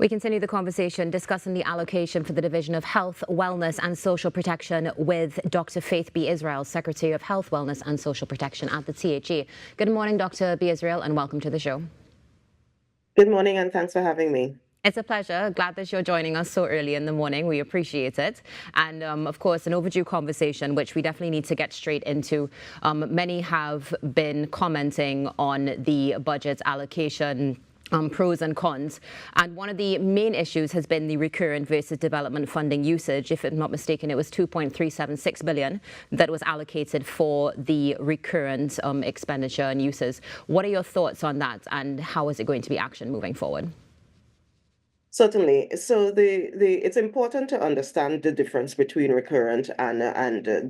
We continue the conversation discussing the allocation for the Division of Health, Wellness and Social Protection with Dr. Faith B. Israel, Secretary of Health, Wellness and Social Protection at the THE. Good morning, Dr. B. Israel, and welcome to the show. Good morning, and thanks for having me. It's a pleasure. Glad that you're joining us so early in the morning. We appreciate it. And of course, an overdue conversation, which we definitely need to get straight into. Many have been commenting on the budget allocation pros and cons. And one of the main issues has been the recurrent versus development funding usage. If I'm not mistaken, it was 2.376 billion that was allocated for the recurrent expenditure and uses. What are your thoughts on that, and how is it going to be actioned moving forward? Certainly. So it's important to understand the difference between recurrent and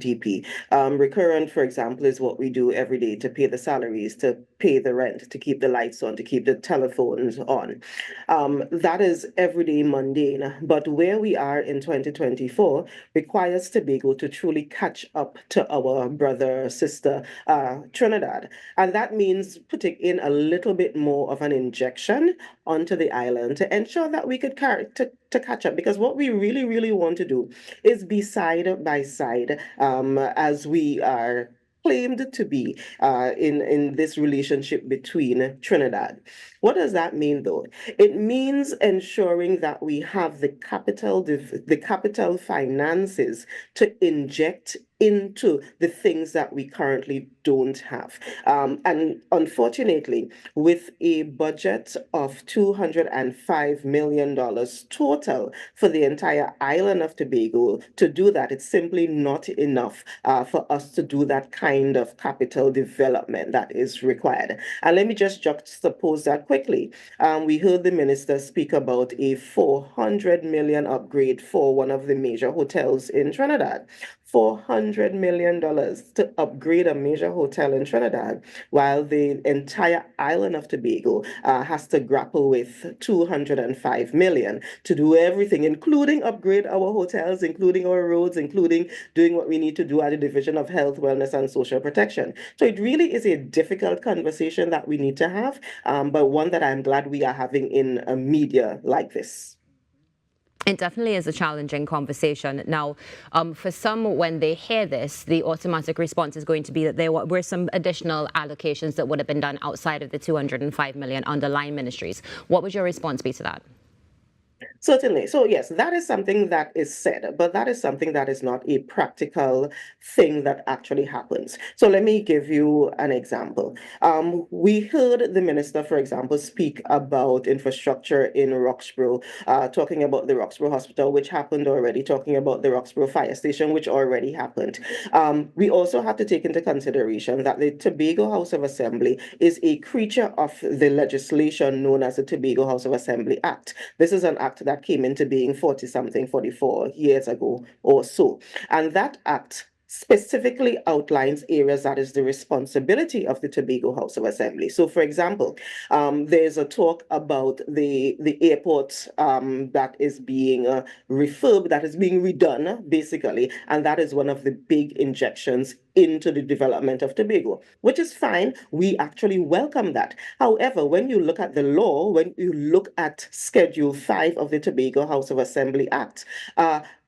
DP. Recurrent, for example, is what we do every day to pay the salaries, to pay the rent, to keep the lights on, to keep the telephones on. That is everyday mundane. But where we are in 2024 requires Tobago to truly catch up to our brother, sister, Trinidad. And that means putting in a little bit more of an injection onto the island to ensure that we could to catch up, because what we really want to do is be side by side as we are claimed to be in this relationship between Trinidad. What does that mean, though? It means ensuring that we have the capital finances to inject into the things that we currently don't have. And unfortunately, with a budget of $205 million total for the entire island of Tobago, to do that, it's simply not enough for us to do that kind of capital development that is required. And let me just juxtapose that quickly. We heard the minister speak about a $400 million upgrade for one of the major hotels in Trinidad. $400 million to upgrade a major hotel in Trinidad, while the entire island of Tobago has to grapple with $205 million to do everything, including upgrade our hotels, including our roads, including doing what we need to do at the Division of Health, Wellness and Social Protection. So it really is a difficult conversation that we need to have, but one that I'm glad we are having in a media like this. It definitely is a challenging conversation. Now, for some, when they hear this, the automatic response is going to be that there were some additional allocations that would have been done outside of the 205 million underlying ministries. What would your response be to that? Certainly. So yes, that is something that is said, but that is something that is not a practical thing that actually happens. So let me give you an example. We heard the minister, for example, speak about infrastructure in Roxborough, talking about the Roxborough Hospital, which happened already, talking about the Roxborough Fire Station, which already happened. We also have to take into consideration that the Tobago House of Assembly is a creature of the legislation known as the Tobago House of Assembly Act. This is an act that came into being 44 years ago or so. And that act specifically outlines areas that is the responsibility of the Tobago House of Assembly. So, for example, there's a talk about the airport that is being refurbed, that is being redone, basically, and that is one of the big injections into the development of Tobago, which is fine. We actually welcome that. However, when you look at the law, when you look at Schedule 5 of the Tobago House of Assembly Act,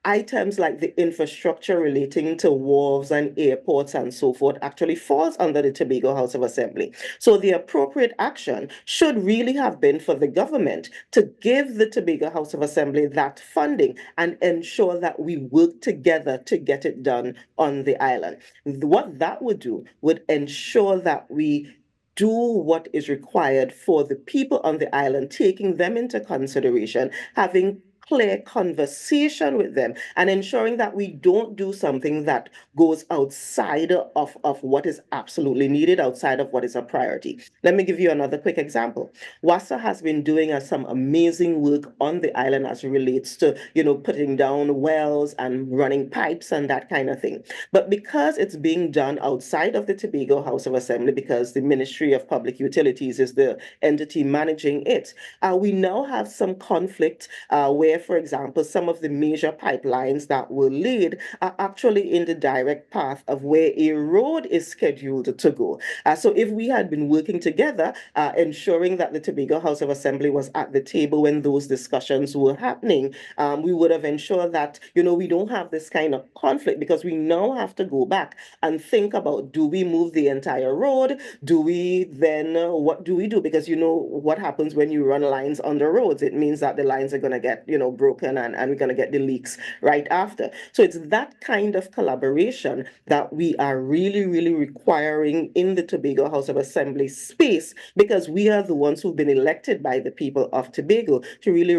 items like the infrastructure relating to wharves and airports and so forth actually falls under the Tobago House of Assembly. So the appropriate action should really have been for the government to give the Tobago House of Assembly that funding and ensure that we work together to get it done on the island. What that would do would ensure that we do what is required for the people on the island, taking them into consideration, having clear conversation with them, and ensuring that we don't do something that goes outside of what is absolutely needed, outside of what is a priority. Let me give you another quick example. WASA has been doing some amazing work on the island as it relates to, putting down wells and running pipes and that kind of thing. But because it's being done outside of the Tobago House of Assembly, because the Ministry of Public Utilities is the entity managing it, we now have some conflict where where, for example, some of the major pipelines that were laid are actually in the direct path of where a road is scheduled to go. So if we had been working together, ensuring that the Tobago House of Assembly was at the table when those discussions were happening, we would have ensured that, we don't have this kind of conflict, because we now have to go back and think about, do we move the entire road? Do we then, what do we do? Because what happens when you run lines under roads? It means that the lines are going to get, broken, and we're going to get the leaks right after. So it's that kind of collaboration that we are really, really requiring in the Tobago House of Assembly space, because we are the ones who've been elected by the people of Tobago to really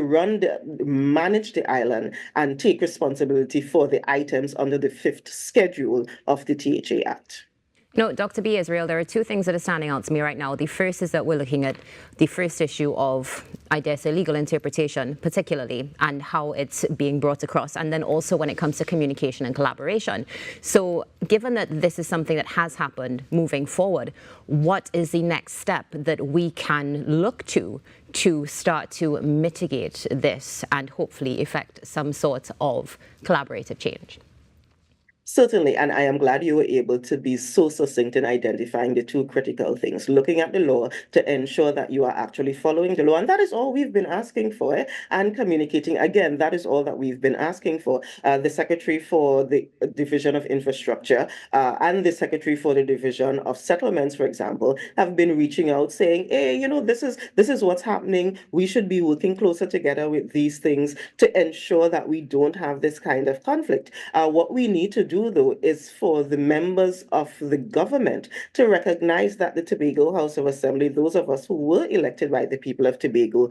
manage the island and take responsibility for the items under the 5th schedule of the THA Act. No, Dr. B. Israel, there are two things that are standing out to me right now. The first is that we're looking at the first issue of, I dare say, legal interpretation, particularly, and how it's being brought across. And then also when it comes to communication and collaboration. So given that this is something that has happened moving forward, what is the next step that we can look to start to mitigate this and hopefully effect some sort of collaborative change? Certainly, and I am glad you were able to be so succinct in identifying the two critical things: looking at the law to ensure that you are actually following the law. And that is all we've been asking for, and communicating. Again, that is all that we've been asking for. The Secretary for the Division of Infrastructure and the Secretary for the Division of Settlements, for example, have been reaching out saying, hey, this is what's happening. We should be working closer together with these things to ensure that we don't have this kind of conflict. What we need to do, though, is for the members of the government to recognize that the Tobago House of Assembly, those of us who were elected by the people of Tobago,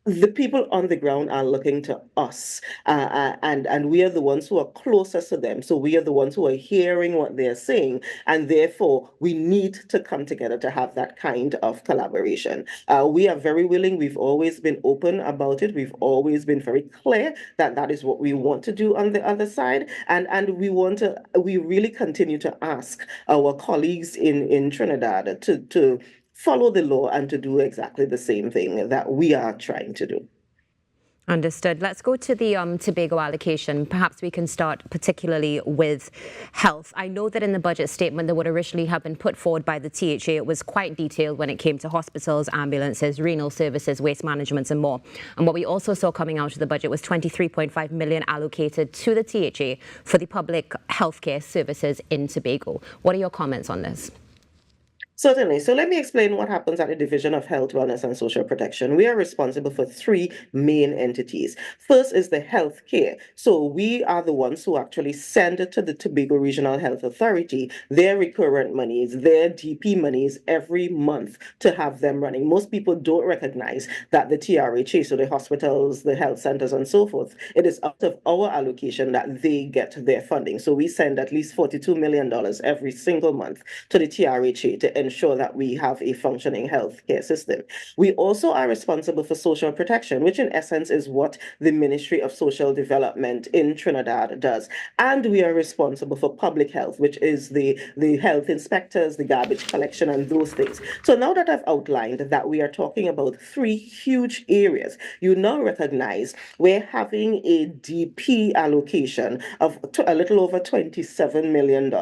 the people on the ground are looking to us, and we are the ones who are closest to them. So we are the ones who are hearing what they're saying, and therefore we need to come together to have that kind of collaboration. We are very willing. We've always been open about it. We've always been very clear that that is what we want to do on the other side, and we really continue to ask our colleagues in Trinidad to follow the law and to do exactly the same thing that we are trying to do. Understood. Let's go to the Tobago allocation. Perhaps we can start particularly with health. I know that in the budget statement that would originally have been put forward by the THA, it was quite detailed when it came to hospitals, ambulances, renal services, waste management and more. And what we also saw coming out of the budget was 23.5 million allocated to the THA for the public healthcare services in Tobago. What are your comments on this? Certainly. So let me explain what happens at the Division of Health, Wellness and Social Protection. We are responsible for three main entities. First is the health care. So we are the ones who actually send to the Tobago Regional Health Authority their recurrent monies, their DP monies every month to have them running. Most people don't recognize that the TRHA, so the hospitals, the health centers and so forth, it is out of our allocation that they get their funding. So we send at least $42 million every single month to the TRHA to ensure that we have a functioning healthcare system. We also are responsible for social protection, which in essence is what the Ministry of Social Development in Trinidad does. And we are responsible for public health, which is the health inspectors, the garbage collection, and those things. So now that I've outlined that we are talking about three huge areas, you now recognize we're having a DP allocation of a little over $27 million,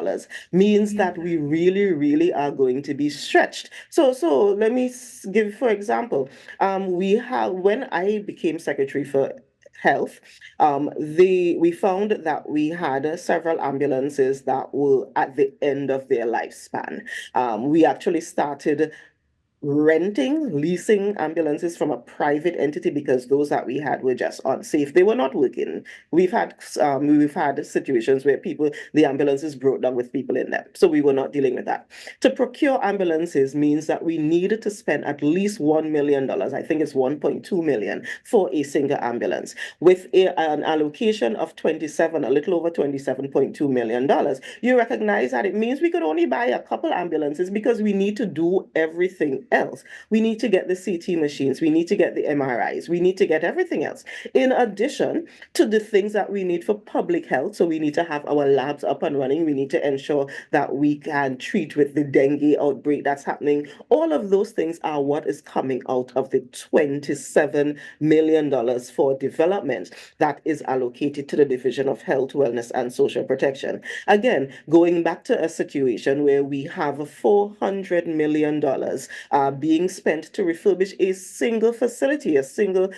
means that we really are going to be stretched. So let me give, for example, when I became Secretary for Health, we found that we had several ambulances that were at the end of their lifespan. We actually started leasing ambulances from a private entity because those that we had were just unsafe. They were not working. We've had situations where the ambulances broke down with people in them. So we were not dealing with that. To procure ambulances means that we needed to spend at least $1 million. I think it's 1.2 million for a single ambulance. With an allocation of a little over $27.2 million, you recognize that it means we could only buy a couple ambulances because we need to do everything else. We need to get the CT machines. We need to get the MRIs. We need to get everything else. In addition to the things that we need for public health, so we need to have our labs up and running. We need to ensure that we can treat with the dengue outbreak that's happening. All of those things are what is coming out of the $27 million for development that is allocated to the Division of Health, Wellness, and Social Protection. Again, going back to a situation where we have $400 million being spent to refurbish a single facility, a single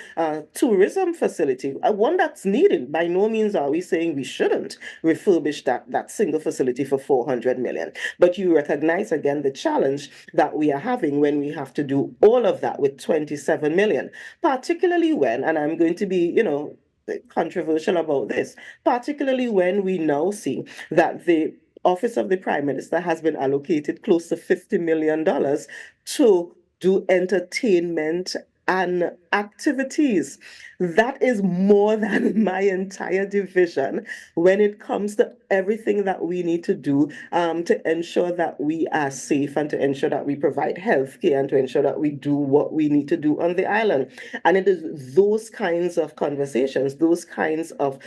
tourism facility, one that's needed. By no means are we saying we shouldn't refurbish that single facility for $400 million. But you recognize again the challenge that we are having when we have to do all of that with $27 million, particularly when, and I'm going to be, controversial about this, particularly when we now see that the Office of the Prime Minister has been allocated close to $50 million to do entertainment and activities. That is more than my entire division when it comes to everything that we need to do to ensure that we are safe and to ensure that we provide health care and to ensure that we do what we need to do on the island. And it is those kinds of conversations, those kinds of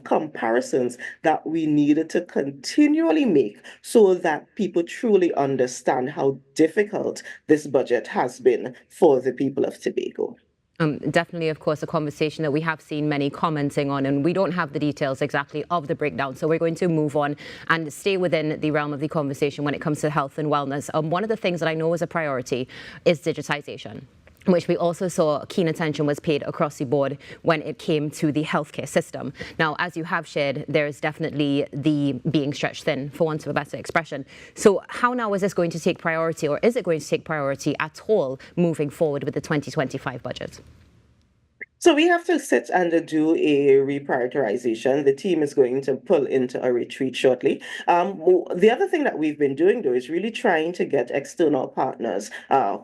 comparisons that we need to continually make so that people truly understand how difficult this budget has been for the people of Tobago. Definitely, of course, a conversation that we have seen many commenting on, and we don't have the details exactly of the breakdown. So we're going to move on and stay within the realm of the conversation when it comes to health and wellness. One of the things that I know is a priority is digitization, which we also saw keen attention was paid across the board when it came to the healthcare system. Now, as you have shared, there is definitely the being stretched thin, for want of a better expression. So how now is this going to take priority, or is it going to take priority at all moving forward with the 2025 budget? So we have to sit and do a reprioritization. The team is going to pull into a retreat shortly. The other thing that we've been doing, though, is really trying to get external partners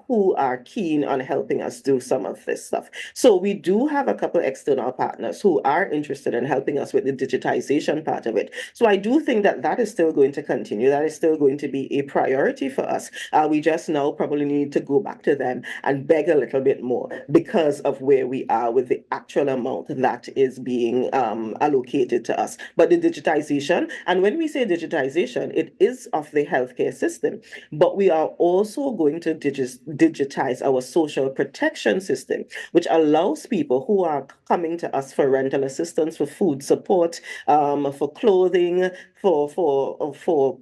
who are keen on helping us do some of this stuff. So we do have a couple of external partners who are interested in helping us with the digitization part of it. So I do think that that is still going to continue. That is still going to be a priority for us. We just now probably need to go back to them and beg a little bit more because of where we are with the actual amount that is being allocated to us. But the digitization, and when we say digitization, it is of the healthcare system, but we are also going to digitize our social protection system, which allows people who are coming to us for rental assistance, for food support, for clothing, for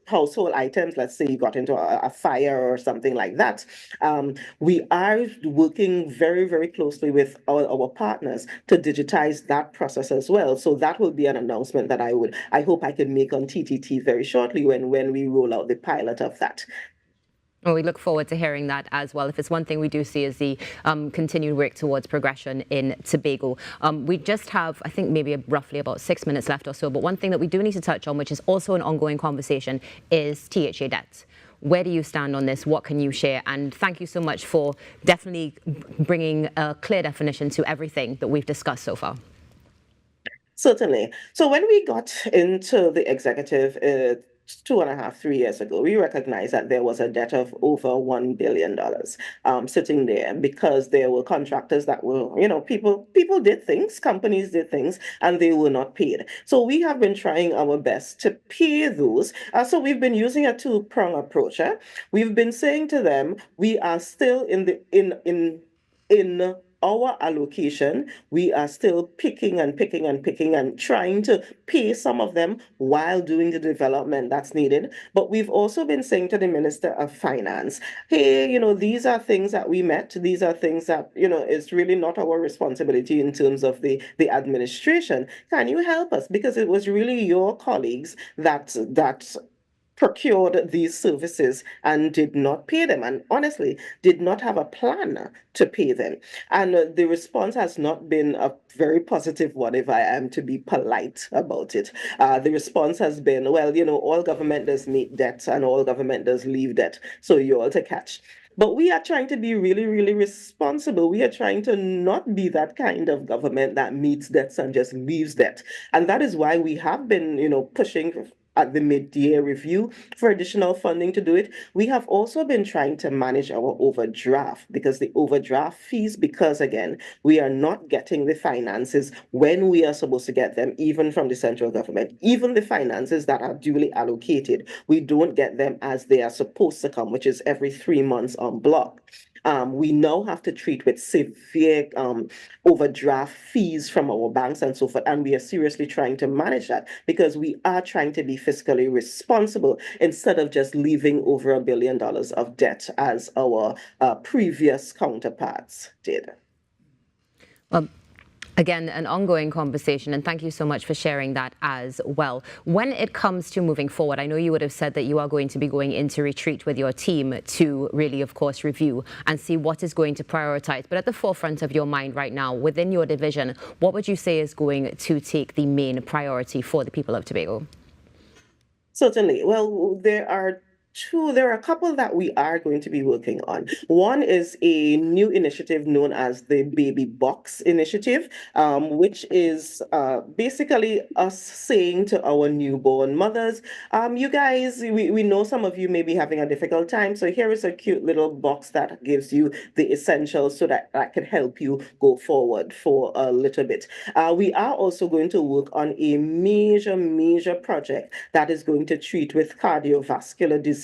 household items. Let's say you got into a fire or something like that. We are working very, very closely with our partners to digitize that process as well. So that will be an announcement that I hope I can make on TTT very shortly when we roll out the pilot of that. Well, we look forward to hearing that as well. If it's one thing we do see is the continued work towards progression in Tobago. We just have, I think, maybe roughly about 6 minutes left or so. But one thing that we do need to touch on, which is also an ongoing conversation, is THA debt. Where do you stand on this? What can you share? And thank you so much for definitely bringing a clear definition to everything that we've discussed so far. Certainly. So when we got into the executive 2.5, 3 years ago, we recognized that there was a debt of over $1 billion sitting there because there were contractors that were, people did things, companies did things, and they were not paid. So we have been trying our best to pay those. So we've been using a two-prong approach. We've been saying to them, we are still in our allocation, we are still picking and trying to pay some of them while doing the development that's needed. But we've also been saying to the Minister of Finance, hey, these are things that we met. These are things that, it's really not our responsibility in terms of the administration. Can you help us? Because it was really your colleagues that procured these services and did not pay them, and honestly did not have a plan to pay them. And the response has not been a very positive one, if I am to be polite about it. The response has been, well, all government does meet debt and all government does leave debt, so you all to catch. But we are trying to be really, really responsible. We are trying to not be that kind of government that meets debts and just leaves debt. And that is why we have been, pushing at the mid-year review for additional funding to do it. We have also been trying to manage our overdraft because the overdraft fees, because again, we are not getting the finances when we are supposed to get them, even from the central government. Even the finances that are duly allocated, we don't get them as they are supposed to come, which is every 3 months on block. We now have to treat with severe overdraft fees from our banks and so forth. And we are seriously trying to manage that because we are trying to be fiscally responsible instead of just leaving over $1 billion of debt as our previous counterparts did. Well, again, an ongoing conversation, and thank you so much for sharing that as well. When it comes to moving forward, I know you would have said that you are going to be going into retreat with your team to really, of course, review and see what is going to prioritize. But at the forefront of your mind right now, within your division, what would you say is going to take the main priority for the people of Tobago? Certainly. Well, there are a couple that we are going to be working on. One is a new initiative known as the Baby Box Initiative, which is basically us saying to our newborn mothers, you guys, we know some of you may be having a difficult time, so here is a cute little box that gives you the essentials so that can help you go forward for a little bit. We are also going to work on a major project that is going to treat with cardiovascular disease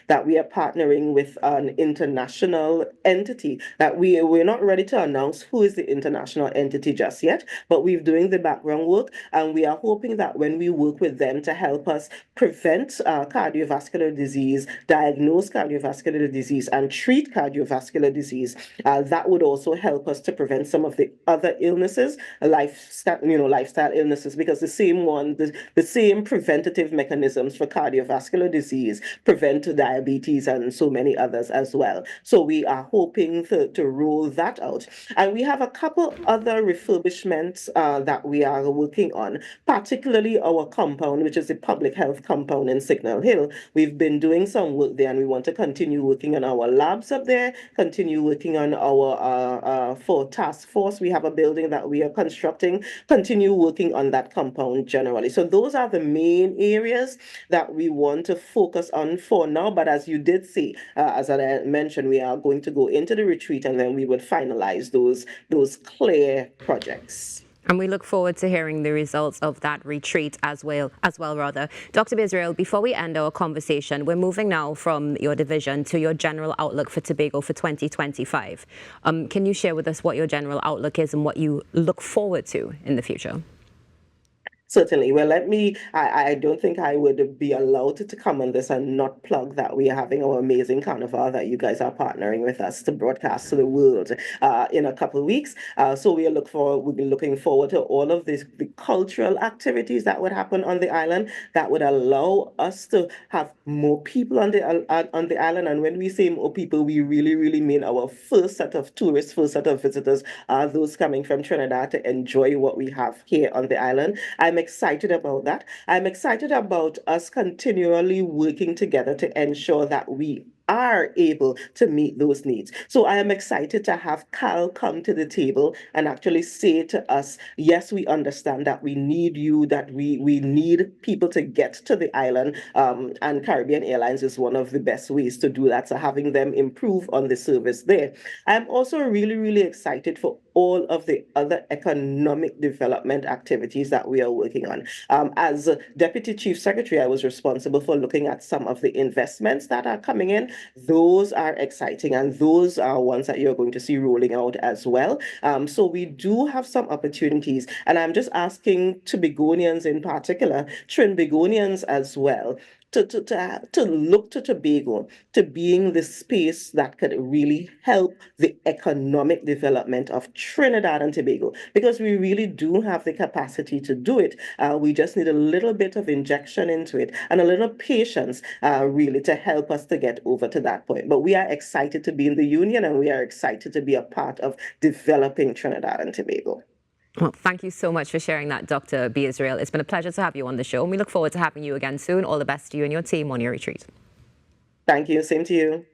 that we are partnering with an international entity that we're not ready to announce who is the international entity just yet, but we're doing the background work, and we are hoping that when we work with them to help us prevent cardiovascular disease, diagnose cardiovascular disease, and treat cardiovascular disease, that would also help us to prevent some of the other illnesses, lifestyle illnesses, because the same preventative mechanisms for cardiovascular disease prevent diabetes and so many others as well. So we are hoping to roll that out. And we have a couple other refurbishments that we are working on, particularly our compound, which is the public health compound in Signal Hill. We've been doing some work there, and we want to continue working on our labs up there, continue working on our for task force. We have a building that we are constructing, continue working on that compound generally. So those are the main areas that we want to focus on for now. But as you did say, as I mentioned, we are going to go into the retreat, and then we would finalize those clear projects. And we look forward to hearing the results of that retreat as well. Dr. Israel, before we end our conversation, we're moving now from your division to your general outlook for Tobago for 2025. Can you share with us what your general outlook is and what you look forward to in the future? Certainly. Well, I don't think I would be allowed to come on this and not plug that we are having our amazing carnival that you guys are partnering with us to broadcast to the world in a couple of weeks. So we'll be looking forward to all of the cultural activities that would happen on the island that would allow us to have more people on the island. And when we say more people, we really mean our first set of tourists, first set of visitors are those coming from Trinidad to enjoy what we have here on the island. I'm excited about that. I'm excited about us continually working together to ensure that we are able to meet those needs. So I am excited to have Cal come to the table and actually say to us, yes, we understand that we need you, that we need people to get to the island, and Caribbean Airlines is one of the best ways to do that, so having them improve on the service there. I'm also really excited for all of the other economic development activities that we are working on. As Deputy Chief Secretary, I was responsible for looking at some of the investments that are coming in. Those are exciting, and those are ones that you're going to see rolling out as well. So we do have some opportunities, and I'm just asking Tobagonians in particular, Trinbagonians as well, to look to Tobago to being the space that could really help the economic development of Trinidad and Tobago, because we really do have the capacity to do it. We just need a little bit of injection into it and a little patience really to help us to get over to that point. But we are excited to be in the union, and we are excited to be a part of developing Trinidad and Tobago. Well, thank you so much for sharing that, Dr. B. Israel. It's been a pleasure to have you on the show, and we look forward to having you again soon. All the best to you and your team on your retreat. Thank you. Same to you.